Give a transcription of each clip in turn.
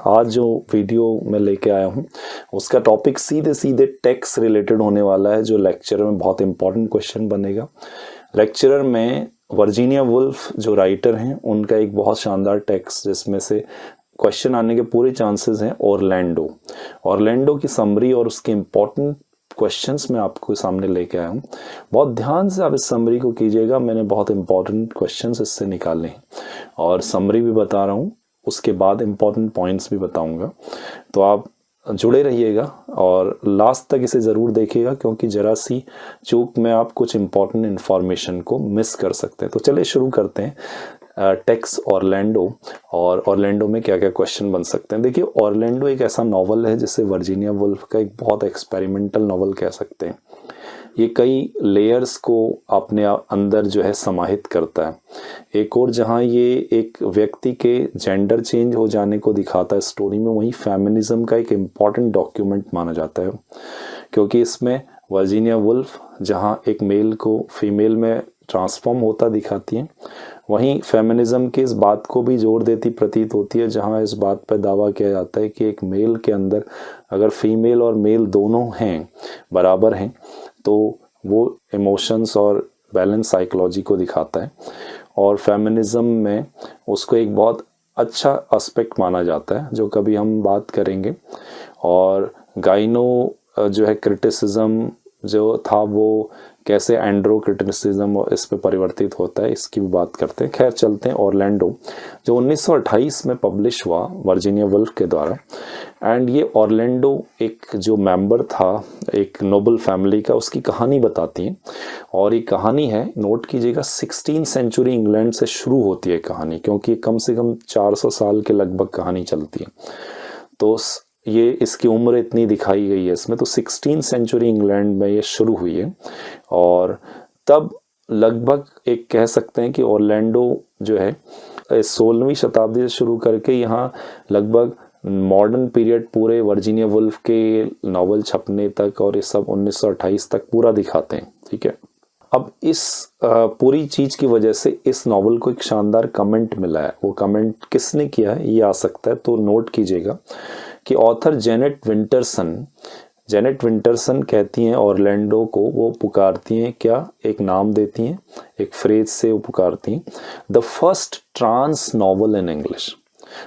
आज जो वीडियो मैं लेके आया हूँ उसका टॉपिक सीधे सीधे टैक्स रिलेटेड होने वाला है, जो लेक्चर में बहुत इंपॉर्टेंट क्वेश्चन बनेगा। लेक्चरर में वर्जीनिया वुल्फ जो राइटर हैं उनका एक बहुत शानदार टेक्स्ट जिसमें से क्वेश्चन आने के पूरे चांसेस हैं ऑरलैंडो की समरी और उसके इम्पोर्टेंट क्वेश्चंस मैं आपको सामने लेके आया हूँ। बहुत ध्यान से आप इस समरी को कीजिएगा, मैंने बहुत इंपॉर्टेंट क्वेश्चंस इससे निकाले हैं और समरी भी बता रहा हूँ, उसके बाद इंपॉर्टेंट पॉइंट्स भी बताऊंगा। तो आप जुड़े रहिएगा और लास्ट तक इसे ज़रूर देखिएगा, क्योंकि ज़रा सी चूक में आप कुछ इंपॉर्टेंट इन्फॉर्मेशन को मिस कर सकते हैं। तो चलिए शुरू करते हैं। टेक्स ऑरलैंडो में क्या क्या क्वेश्चन बन सकते हैं। देखिए, ऑरलैंडो एक ऐसा नॉवल है जिसे वर्जीनिया वुल्फ का एक बहुत एक्सपेरिमेंटल नॉवल कह सकते हैं। ये कई लेयर्स को अपने अंदर जो है समाहित करता है। एक और जहाँ ये एक व्यक्ति के जेंडर चेंज हो जाने को दिखाता है स्टोरी में, वहीं फेमिनिज्म का एक इम्पॉर्टेंट डॉक्यूमेंट माना जाता है, क्योंकि इसमें वर्जीनिया वुल्फ जहाँ एक मेल को फीमेल में ट्रांसफॉर्म होता दिखाती है, वहीं फेमिनिज्म की इस बात को भी जोर देती प्रतीत होती है, जहाँ इस बात पर दावा किया जाता है कि एक मेल के अंदर अगर फीमेल और मेल दोनों हैं, बराबर हैं, तो वो इमोशंस और बैलेंस साइकोलॉजी को दिखाता है। और फेमिनिज्म में उसको एक बहुत अच्छा एस्पेक्ट माना जाता है, जो कभी हम बात करेंगे। और गाइनो जो है क्रिटिसिज्म जो था वो कैसे एंड्रो क्रिटिसिज्म इस पे परिवर्तित होता है, इसकी भी बात करते हैं। खैर चलते हैं ऑरलैंडो, जो 1928 में पब्लिश हुआ वर्जीनिया वुल्फ के द्वारा। एंड ये ऑरलैंडो एक जो मेंबर था एक नोबल फैमिली का, उसकी कहानी बताती है। और ये कहानी है, नोट कीजिएगा, 16th सेंचुरी इंग्लैंड से शुरू होती है कहानी, क्योंकि कम से कम 400 साल के लगभग कहानी चलती है। तो ये इसकी उम्र इतनी दिखाई गई है इसमें। तो 16th सेंचुरी इंग्लैंड में ये शुरू हुई है और तब लगभग एक कह सकते हैं कि ऑरलैंडो जो है 16वीं शताब्दी से शुरू करके यहाँ लगभग मॉडर्न पीरियड पूरे वर्जीनिया वुल्फ के नॉवल छपने तक और ये सब 1928 तक पूरा दिखाते हैं। ठीक है, अब इस पूरी चीज़ की वजह से इस नॉवल को एक शानदार कमेंट मिला है। वो कमेंट किसने किया है ये आ सकता है, तो नोट कीजिएगा कि ऑथर जेनेट विंटरसन कहती हैं ऑरलैंडो को, वो पुकारती हैं क्या, एक नाम देती हैं, एक फ्रेज से वो पुकारती हैं, the first trans novel in English.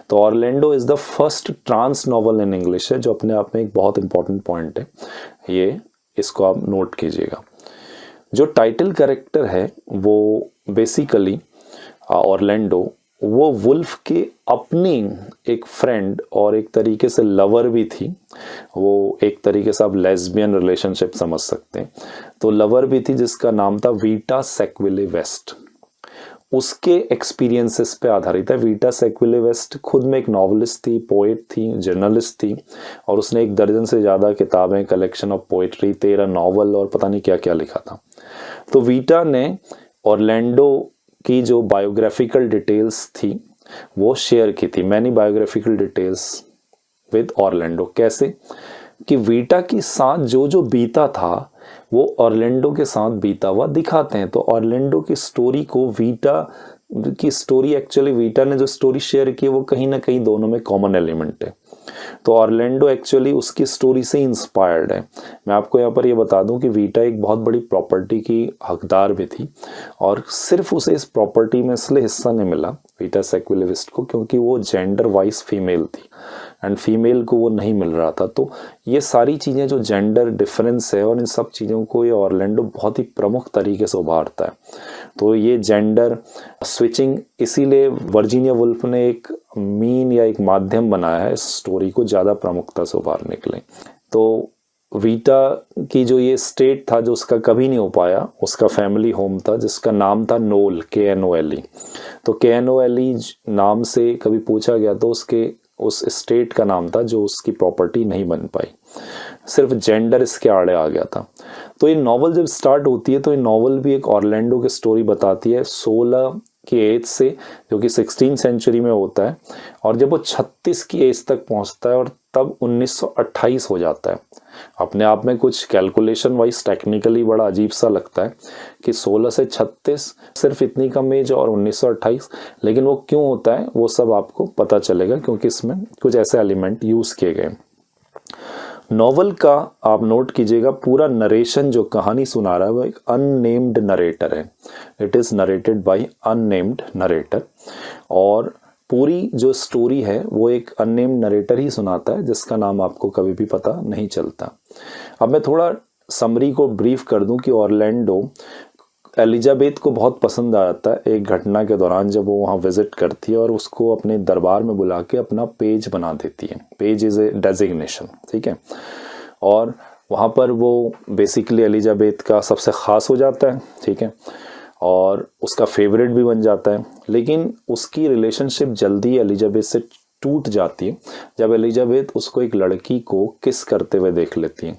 तो Orlando is the first trans novel in English है, जो अपने आप में एक बहुत इंपॉर्टेंट पॉइंट है। ये इसको आप नोट कीजिएगा। जो टाइटल कैरेक्टर है वो बेसिकली ऑरलैंडो, वो वुल्फ के अपनी एक फ्रेंड और एक तरीके से लवर भी थी। वो एक तरीके से आप लेस्बियन रिलेशनशिप समझ सकते हैं। तो लवर भी थी जिसका नाम था वीटा सेक्विले वेस्ट। उसके एक्सपीरियंसेस पे आधारित है। वीटा सेक्विले वेस्ट खुद में एक नॉवलिस्ट थी, पोएट थी, जर्नलिस्ट थी, और उसने 1 दर्जन से ज़्यादा किताबें, कलेक्शन ऑफ पोइट्री, 13 नॉवल और पता नहीं क्या क्या लिखा था। तो वीटा ने ऑरलैंडो की जो बायोग्राफिकल डिटेल्स थी वो शेयर की थी, many biographical details with Orlando. कैसे कि वीटा के साथ जो जो बीता था वो ऑरलैंडो के साथ बीता हुआ दिखाते हैं। तो ऑरलैंडो की स्टोरी को वीटा की स्टोरी, एक्चुअली वीटा ने जो स्टोरी शेयर की वो कहीं ना कहीं दोनों में कॉमन एलिमेंट है। तो ऑरलैंडो एक्चुअली उसकी स्टोरी से इंस्पायर्ड है। मैं आपको यहाँ पर ये बता दूं कि वीटा एक बहुत बड़ी प्रॉपर्टी की हकदार भी थी, और सिर्फ उसे इस प्रॉपर्टी में इसलिए हिस्सा नहीं मिला वीटा सेक्विले वेस्ट को, क्योंकि वो जेंडर वाइज फीमेल थी एंड फीमेल को वो नहीं मिल रहा था। तो ये सारी चीज़ें जो जेंडर डिफरेंस है और इन सब चीज़ों को ये ऑरलैंडो बहुत ही प्रमुख तरीके से उभारता है। तो ये जेंडर स्विचिंग इसीलिए वर्जीनिया वुल्फ ने एक मीन या एक माध्यम बनाया है इस स्टोरी को ज़्यादा प्रमुखता से उभारने के लिए। तो वीटा की जो ये स्टेट था जो उसका कभी नहीं हो पाया, उसका फैमिली होम था जिसका नाम था नोल, KNOLE। तो KNOLE नाम से कभी पूछा गया तो उसके उस स्टेट का नाम था जो उसकी प्रॉपर्टी नहीं बन पाई, सिर्फ जेंडर इसके आड़े आ गया था। तो ये नॉवल जब स्टार्ट होती है तो ये नॉवल भी एक ऑरलैंडो की स्टोरी बताती है 16 की एज से, जो कि 16th सेंचुरी में होता है, और जब वो 36 की एज तक पहुंचता है और तब 1928 हो जाता है। अपने आप में कुछ कैलकुलेशन वाइज टेक्निकली बड़ा अजीब सा लगता है कि 16 से 36 सिर्फ इतनी कम एज और 1928, लेकिन वो क्यों होता है वो सब आपको पता चलेगा क्योंकि इसमें कुछ ऐसे एलिमेंट यूज़ किए गए। नॉवल का आप नोट कीजिएगा, पूरा नरेशन जो कहानी सुना रहा है वो एक अननेम्ड नरेटर है। It is narrated by unnamed narrator, और पूरी जो स्टोरी है वो एक अननेम्ड नरेटर ही सुनाता है जिसका नाम आपको कभी भी पता नहीं चलता। अब मैं थोड़ा समरी को ब्रीफ कर दूं कि ऑरलैंडो एलिजाबेथ को बहुत पसंद आ जाता है एक घटना के दौरान जब वो वहाँ विजिट करती है और उसको अपने दरबार में बुला के अपना पेज बना देती है। पेज इज़ ए डेजिग्नेशन, ठीक है। और वहाँ पर वो बेसिकली एलिजाबेथ का सबसे ख़ास हो जाता है, ठीक है, और उसका फेवरेट भी बन जाता है। लेकिन उसकी रिलेशनशिप जल्दी एलिजाबेथ से टूट जाती है जब एलिजाबेथ उसको एक लड़की को किस करते हुए देख लेती है।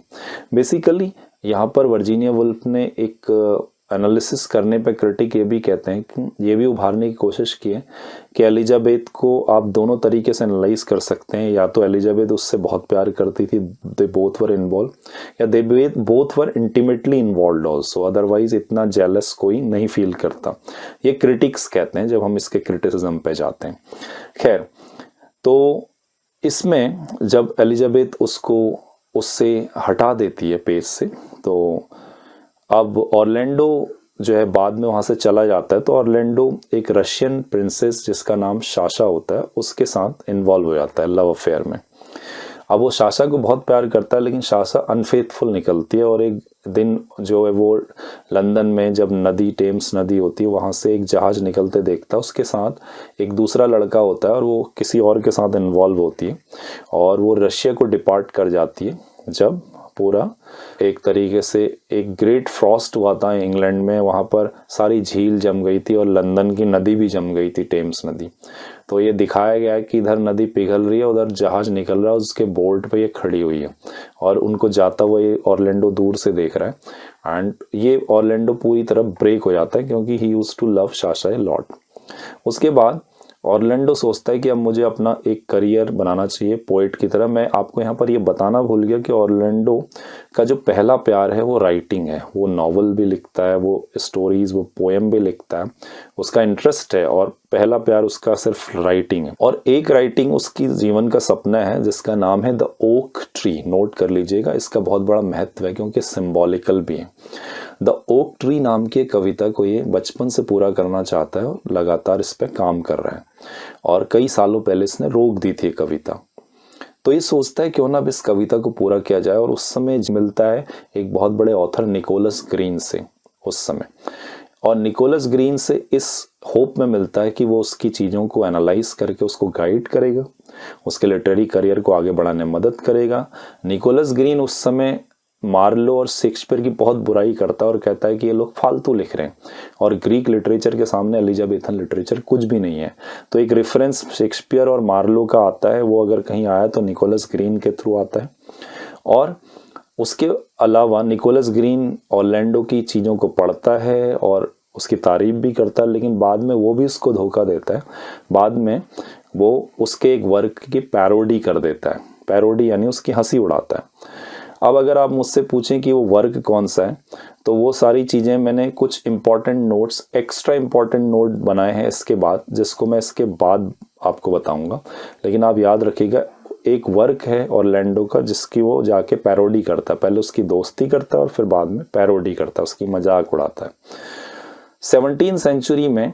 बेसिकली यहाँ पर वर्जीनिया वुल्फ ने एक एनालिसिस करने पे क्रिटिक ये भी कहते हैं कि ये भी उभारने की कोशिश की है कि एलिजाबेथ को आप दोनों तरीके से एनालाइज कर सकते हैं। या तो एलिजाबेथ उससे बहुत प्यार करती थी, दे बोथ वर इन्वॉल्व, या they both were intimately involve also, otherwise इतना जेलस कोई नहीं फील करता। ये क्रिटिक्स कहते हैं जब हम इसके क्रिटिसिज्म पे जाते हैं। खैर, तो इसमें जब एलिजाबेथ उसको उससे हटा देती है पेज से, तो अब ऑरलैंडो जो है बाद में वहाँ से चला जाता है। तो ऑरलैंडो एक रशियन प्रिंसेस जिसका नाम साशा होता है उसके साथ इन्वॉल्व हो जाता है लव अफेयर में। अब वो साशा को बहुत प्यार करता है लेकिन साशा अनफेथफुल निकलती है, और एक दिन जो है वो लंदन में जब नदी टेम्स नदी होती है वहाँ से एक जहाज़ निकलते देखता है, उसके साथ एक दूसरा लड़का होता है और वो किसी और के साथ इन्वॉल्व होती है और वो रशिया को डिपार्ट कर जाती है। जब पूरा एक तरीके से एक ग्रेट फ्रॉस्ट हुआ था इंग्लैंड में, वहाँ पर सारी झील जम गई थी और लंदन की नदी भी जम गई थी, टेम्स नदी। तो ये दिखाया गया है कि इधर नदी पिघल रही है, उधर जहाज निकल रहा है, उसके बोर्ड पे ये खड़ी हुई है और उनको जाता हुआ ये ऑरलैंडो दूर से देख रहा है। एंड ये ऑरलैंडो पूरी तरह ब्रेक हो जाता है क्योंकि he used to love Sasha a lot. उसके बाद ऑरलैंडो सोचता है कि अब मुझे अपना एक करियर बनाना चाहिए पोएट की तरह। मैं आपको यहाँ पर ये बताना भूल गया कि ऑरलैंडो का जो पहला प्यार है वो राइटिंग है। वो नॉवल भी लिखता है, वो स्टोरीज, वो पोएम भी लिखता है, उसका इंटरेस्ट है और पहला प्यार उसका सिर्फ राइटिंग है। और एक राइटिंग उसकी जीवन का सपना है जिसका नाम है द ओक ट्री। नोट कर लीजिएगा, इसका बहुत बड़ा महत्व है क्योंकि सिंबॉलिकल भी है। द ओक ट्री नाम की कविता को ये बचपन से पूरा करना चाहता है और लगातार इस पर काम कर रहा है, और कई सालों पहले इसने रोक दी थी कविता। तो ये सोचता है क्यों ना अब इस कविता को पूरा किया जाए, और उस समय मिलता है एक बहुत बड़े ऑथर निकोलस ग्रीन से उस समय, और निकोलस ग्रीन से इस होप में मिलता है कि वो उसकी चीज़ों को एनालाइज करके उसको गाइड करेगा, उसके लिटरेरी करियर को आगे बढ़ाने में मदद करेगा। निकोलस ग्रीन उस समय मार्लो और शेक्सपियर की बहुत बुराई करता है और कहता है कि ये लोग फालतू लिख रहे हैं और ग्रीक लिटरेचर के सामने एलिजाबेथन लिटरेचर कुछ भी नहीं है। तो एक रेफरेंस शेक्सपियर और मार्लो का आता है, वो अगर कहीं आया तो निकोलस ग्रीन के थ्रू आता है। और उसके अलावा निकोलस ग्रीन ऑरलैंडो की चीज़ों को पढ़ता है और उसकी तारीफ भी करता है, लेकिन बाद में वो भी उसको धोखा देता है। बाद में वो उसके एक वर्क की पैरोडी कर देता है। पैरोडी यानी उसकी हंसी उड़ाता है। अब अगर आप मुझसे पूछें कि वो वर्क कौन सा है, तो वो सारी चीज़ें मैंने कुछ important notes, extra important note बनाए हैं इसके बाद, जिसको मैं इसके बाद आपको बताऊंगा। लेकिन आप याद रखिएगा, एक वर्क है ऑरलैंडो का जिसकी वो जाके पैरोडी करता है। पहले उसकी दोस्ती करता है और फिर बाद में पैरोडी करता है, उसकी मजाक उड़ाता है। 17वीं सेंचुरी में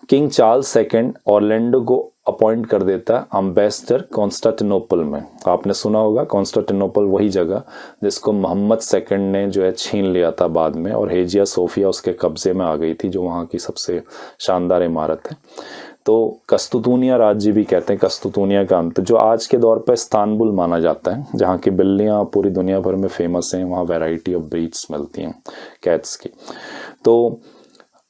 किंग चार्ल्स सेकंड ऑरलैंडो को अपॉइंट कर देता है अम्बेसडर कॉन्स्टेंटिनोपल में। आपने सुना होगा कॉन्स्टेंटिनोपल वही जगह जिसको मोहम्मद सेकंड ने जो है छीन लिया था बाद में, और हेजिया सोफिया उसके कब्जे में आ गई थी, जो वहाँ की सबसे शानदार इमारत है। तो कस्तुतूनिया राज्य भी कहते हैं, कस्तुतूनिया का अंत, जो आज के दौर पर इस्तांबुल माना जाता है, जहाँ की बिल्लियाँ पूरी दुनिया भर में फेमस हैं। वहाँ वैरायटी ऑफ ब्रीड्स मिलती हैं कैट्स की। तो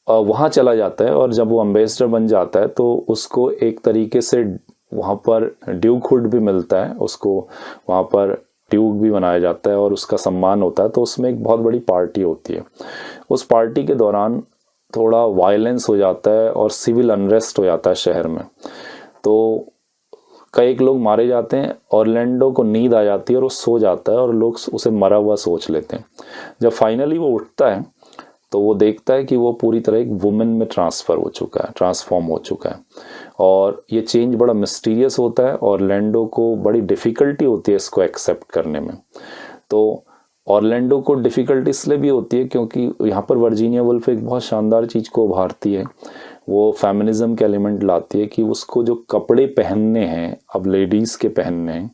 वहाँ चला जाता है और जब वो अम्बेसडर बन जाता है तो उसको एक तरीके से वहाँ पर ड्यूकहुड भी मिलता है, उसको वहाँ पर ड्यूक भी बनाया जाता है और उसका सम्मान होता है। तो उसमें एक बहुत बड़ी पार्टी होती है। उस पार्टी के दौरान थोड़ा वायलेंस हो जाता है और सिविल अनरेस्ट हो जाता है शहर में। तो कई एक लोग मारे जाते हैं, ऑरलैंडो को नींद आ जाती है और वो सो जाता है और लोग उसे मरा हुआ सोच लेते हैं। जब फाइनली वो उठता है तो वो देखता है कि वो पूरी तरह एक वुमेन में ट्रांसफॉर्म हो चुका है और ये चेंज बड़ा मिस्टीरियस होता है और ऑरलैंडो को बड़ी डिफ़िकल्टी होती है इसको एक्सेप्ट करने में। तो ऑरलैंडो को डिफ़िकल्टी इसलिए भी होती है क्योंकि यहाँ पर वर्जीनिया वुल्फ एक बहुत शानदार चीज़ को उभारती है, वो फेमिनिज्म के एलिमेंट लाती है कि उसको जो कपड़े पहनने हैं, अब लेडीज़ के पहनने हैं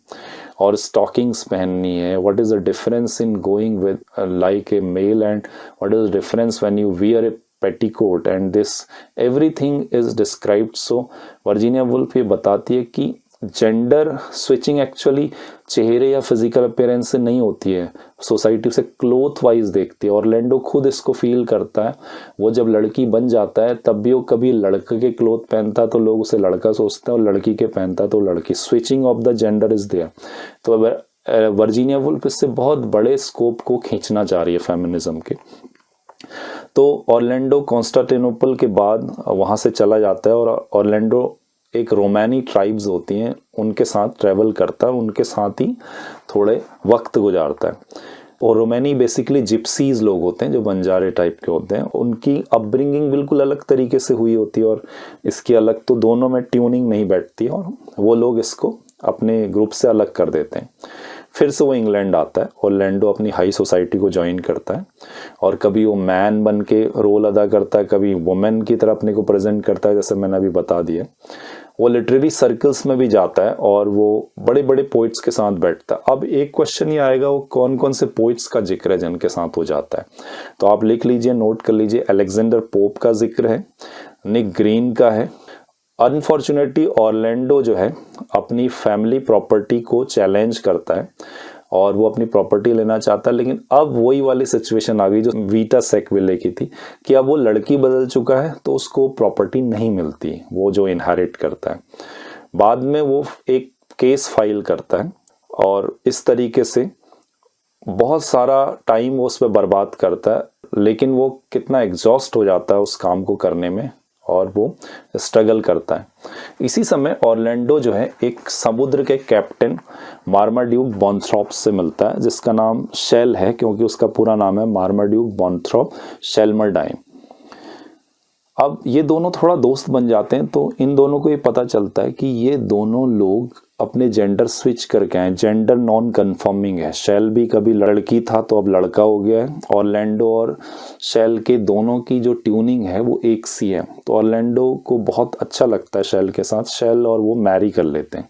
और स्टॉकिंग्स पहननी है, what is the difference in going with like a male and what is the difference when you wear A petticoat and this everything is described. So Virginia Woolf ये बताती है कि जेंडर स्विचिंग एक्चुअली चेहरे या physical appearance से नहीं होती है, सोसाइटी से क्लोथ वाइज देखती है। ऑरलैंडो खुद इसको फील करता है, वो जब लड़की बन जाता है तब भी वो कभी लड़के के क्लोथ पहनता है तो लोग उसे लड़का सोचते हैं और लड़की के पहनता है तो लड़की। Switching of the gender is there. तो वर्जीनिया वुल्फ इससे बहुत बड़े स्कोप को खींचना चाह रही है फेमिनिज्म के। तो ऑरलैंडो कॉन्स्टेंटिनोपल के बाद वहाँ से चला जाता है और ऑरलैंडो एक रोमानी ट्राइब्स होती हैं उनके साथ ट्रैवल करता है, उनके साथ ही थोड़े वक्त गुजारता है। और रोमानी बेसिकली जिप्सीज लोग होते हैं जो बंजारे टाइप के होते हैं, उनकी अपब्रिंगिंग बिल्कुल अलग तरीके से हुई होती है और इसकी अलग तो दोनों में ट्यूनिंग नहीं बैठती और वो लोग इसको अपने ग्रुप से अलग कर देते हैं। फिर से वो इंग्लैंड आता है, ऑरलैंडो अपनी हाई सोसाइटी को ज्वाइन करता है और कभी वो मैन बन के रोल अदा करता है, कभी वुमेन की तरह अपने को प्रेजेंट करता है, जैसे मैंने अभी बता दिया। वो लिटरेरी सर्कल्स में भी जाता है और वो बड़े बड़े पोइट्स के साथ बैठता है। अब एक क्वेश्चन ये आएगा, वो कौन कौन से पोइट्स का जिक्र है जिनके साथ हो जाता है, तो आप लिख लीजिए, नोट कर लीजिए। अलेक्जेंडर पोप का जिक्र है, निक ग्रीन का है। अनफॉर्चुनेटली ऑरलैंडो जो है अपनी फैमिली प्रॉपर्टी को चैलेंज करता है और वो अपनी प्रॉपर्टी लेना चाहता है, लेकिन अब वही वाली सिचुएशन आ गई जो वीटा सेक्विले की थी कि अब वो लड़की बदल चुका है तो उसको प्रॉपर्टी नहीं मिलती, वो जो इनहेरिट करता है। बाद में वो एक केस फाइल करता है और इस तरीके से बहुत सारा टाइम वो उस पर बर्बाद करता है, लेकिन वो कितना एग्जॉस्ट हो जाता है उस काम को करने में और वो स्ट्रगल करता है। इसी समय ऑरलैंडो जो है एक समुद्र के कैप्टन मार्माड्यूक बॉन्थ्रॉप से मिलता है, जिसका नाम शेल है क्योंकि उसका पूरा नाम है मार्माड्यूक बॉन्थ्रॉप शेल्मरडाइन। अब ये दोनों थोड़ा दोस्त बन जाते हैं तो इन दोनों को ये पता चलता है कि ये दोनों लोग अपने जेंडर स्विच करके आए, जेंडर नॉन कन्फर्मिंग है। शेल भी कभी लड़की था तो अब लड़का हो गया है। ऑरलैंडो और शेल के दोनों की जो ट्यूनिंग है वो एक सी है, तो ऑरलैंडो को बहुत अच्छा लगता है शेल के साथ। शेल और वो मैरी कर लेते हैं।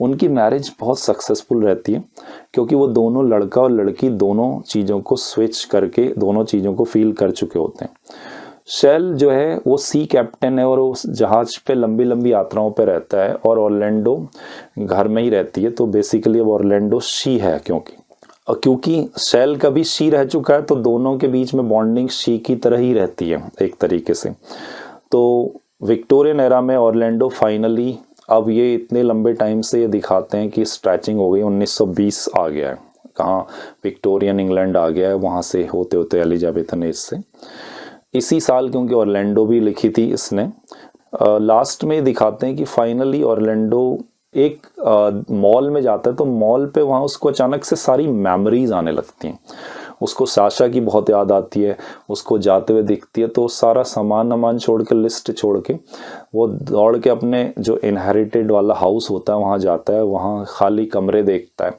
उनकी मैरिज बहुत सक्सेसफुल रहती है क्योंकि वो दोनों, लड़का और लड़की, दोनों चीज़ों को स्विच करके दोनों चीज़ों को फील कर चुके होते हैं। शेल जो है वो सी कैप्टन है और उस जहाज पे लंबी लंबी यात्राओं पे रहता है और ऑरलैंडो घर में ही रहती है। तो बेसिकली अब ऑरलैंडो शी है क्योंकि शेल कभी शी रह चुका है तो दोनों के बीच में बॉन्डिंग शी की तरह ही रहती है एक तरीके से। तो विक्टोरियन एरा में ऑरलैंडो फाइनली, अब ये इतने लंबे टाइम से ये दिखाते हैं कि स्ट्रैचिंग हो गई, 1920 आ गया है, कहाँ विक्टोरियन इंग्लैंड आ गया है, वहाँ से होते होते एलिजाबेथन एज से। इसी साल, क्योंकि ऑरलैंडो भी लिखी थी इसने, लास्ट में दिखाते हैं कि फाइनली ऑरलैंडो एक मॉल में जाता है तो मॉल पे वहाँ उसको अचानक से सारी मेमोरीज आने लगती हैं। उसको साशा की बहुत याद आती है, उसको जाते हुए दिखती है तो सारा सामान छोड़ के, लिस्ट छोड़ के वो दौड़ के अपने जो इनहेरिटेड वाला हाउस होता है वहाँ जाता है। वहाँ खाली कमरे देखता है,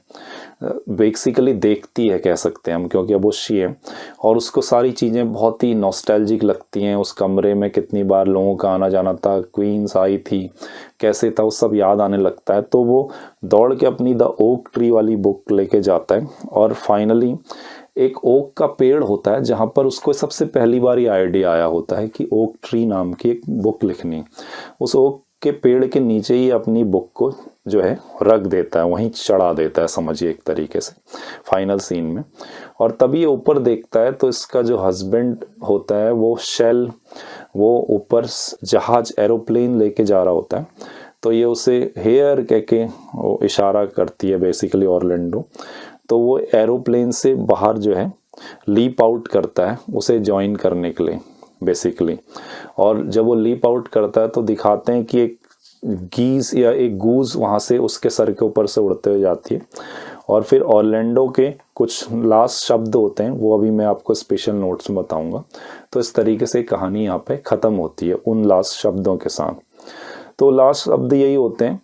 बेसिकली देखती है कह सकते हैं हम, क्योंकि अब वो शी है और उसको सारी चीज़ें बहुत ही नॉस्टैल्जिक लगती हैं। उस कमरे में कितनी बार लोगों का आना जाना था, क्वींस आई थी, कैसे था, वो सब याद आने लगता है। तो वो दौड़ के अपनी द ओक ट्री वाली बुक लेके जाता है और फाइनली एक ओक का पेड़ होता है जहाँ पर उसको सबसे पहली बार ये आइडिया आया होता है कि ओक ट्री नाम की एक बुक लिखनी। उस ओक के पेड़ के नीचे ही अपनी बुक को जो है रख देता है, वहीं चढ़ा देता है, समझिए एक तरीके से फाइनल सीन में। और तभी ये ऊपर देखता है तो इसका जो हस्बैंड होता है वो शेल, वो ऊपर जहाज एरोप्लेन लेके जा रहा होता है। तो ये उसे हेयर कह के वो इशारा करती है बेसिकली ऑरलैंडो। तो वो एरोप्लेन से बाहर जो है लीप आउट करता है उसे ज्वाइन करने के लिए बेसिकली। और जब वो लीप आउट करता है तो दिखाते हैं कि एक गीज या एक गूज वहाँ से उसके सर के ऊपर से उड़ते हुए जाती है। और फिर ऑरलैंडो के कुछ लास्ट शब्द होते हैं, वो अभी मैं आपको स्पेशल नोट्स में बताऊंगा। तो इस तरीके से कहानी यहाँ पे ख़त्म होती है उन लास्ट शब्दों के साथ। तो लास्ट शब्द यही होते हैं।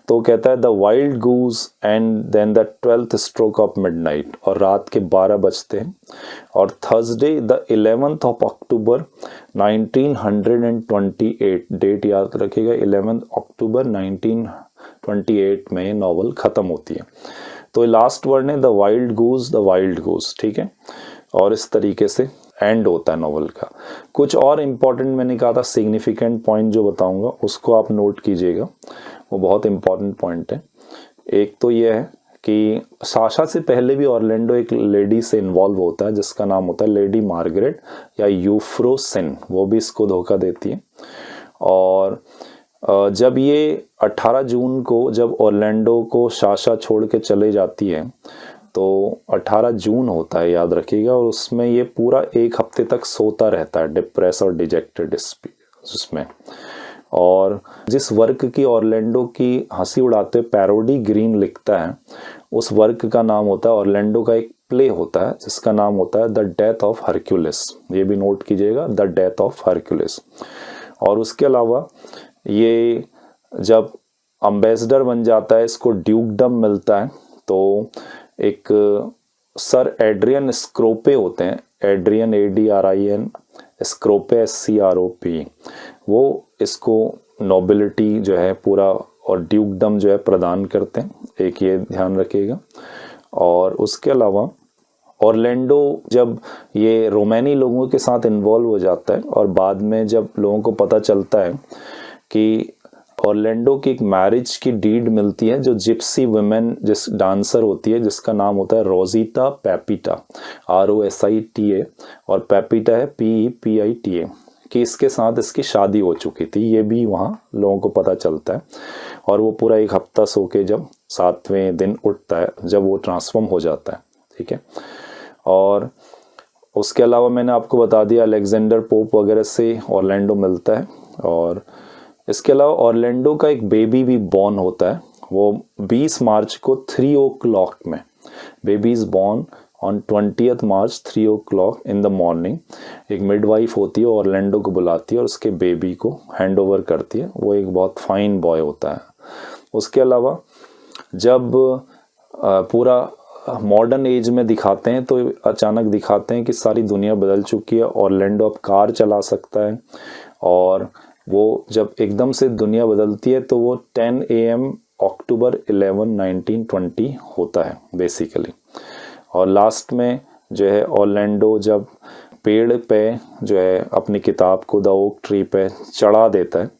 तो कहता है the wild goose and then the 12th stroke of midnight, और रात के 12 बजते हैं। और Thursday the 11th of October 1928, date याद रखिएगा, 11 अक्टूबर 1928 में ये नॉवल ख़त्म होती है। तो लास्ट वर्ड है द वाइल्ड गूज, ठीक है। और इस तरीके से एंड होता है नॉवल का। कुछ और इम्पॉर्टेंट मैंने कहा था सिग्निफिकेंट पॉइंट जो बताऊंगा उसको आप नोट कीजिएगा, वो बहुत इम्पॉर्टेंट पॉइंट है। एक तो ये है कि साशा से पहले भी ऑरलैंडो एक लेडी से इन्वॉल्व होता है जिसका नाम होता है लेडी मार्गरेट या यूफ्रोसिन, वो भी इसको धोखा देती है। और जब ये 18 जून को जब ऑरलैंडो को साशा छोड़ के चले जाती है, तो 18 जून होता है याद रखिएगा, और उसमें ये पूरा एक हफ्ते तक सोता रहता है, डिप्रेस और डिजेक्टेड उसमें। और जिस वर्क की ऑरलैंडो की हंसी उड़ाते पैरोडी ग्रीन लिखता है, उस वर्क का नाम होता है, ऑरलैंडो का एक प्ले होता है जिसका नाम होता है द डेथ ऑफ हरक्यूलिस। ये भी नोट कीजिएगा, द डेथ ऑफ हरक्यूलिस। और उसके अलावा ये जब अम्बेसडर बन जाता है, इसको ड्यूकडम मिलता है, तो एक सर एड्रियन स्क्रोपे होते हैं, एड्रियन ADRIN, स्क्रोपे SCROP, वो इसको नोबिलिटी जो है पूरा और ड्यूकडम जो है प्रदान करते हैं, एक ये ध्यान रखिएगा। और उसके अलावा ऑरलैंडो जब ये रोमानी लोगों के साथ इन्वॉल्व हो जाता है, और बाद में जब लोगों को पता चलता है कि ऑरलैंडो की एक मैरिज की डीड मिलती है जो जिप्सी वुमेन जिस डांसर होती है जिसका नाम होता है रोजीता पैपिटा, ROSITA, और पैपिटा है PEPITA, कि इसके साथ इसकी शादी हो चुकी थी। ये भी वहाँ लोगों को पता चलता है, और वो पूरा एक हफ्ता सो के जब 7वें दिन उठता है, जब वो ट्रांसफॉर्म हो जाता है, ठीक है। और उसके अलावा मैंने आपको बता दिया अलेक्जेंडर पोप वगैरह से ऑरलैंडो मिलता है। और इसके अलावा ऑरलैंडो का एक बेबी भी बॉर्न होता है, वो 20 मार्च को 3 o'clock में, baby is born on 20th March 3 o'clock in the morning. एक मिडवाइफ होती है, ऑरलैंडो को बुलाती है और उसके बेबी को हैंड ओवर करती है। वो एक बहुत फाइन बॉय होता है। उसके अलावा जब पूरा मॉडर्न एज में दिखाते हैं, तो अचानक दिखाते हैं कि सारी दुनिया बदल चुकी है, ऑरलैंडो अब कार चला सकता है। और वो जब एकदम से दुनिया बदलती है तो वो 10 AM अक्टूबर 11, 1920 होता है बेसिकली। और लास्ट में जो है ऑरलैंडो जब पेड़ पे जो है अपनी किताब को द ओक ट्री पे चढ़ा देता है,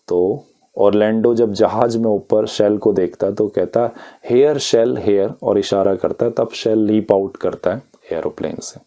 तो ऑरलैंडो जब जहाज में ऊपर शेल को देखता है तो कहता है हेयर शेल हेयर, और इशारा करता है, तब शेल लीप आउट करता है एरोप्लेन से।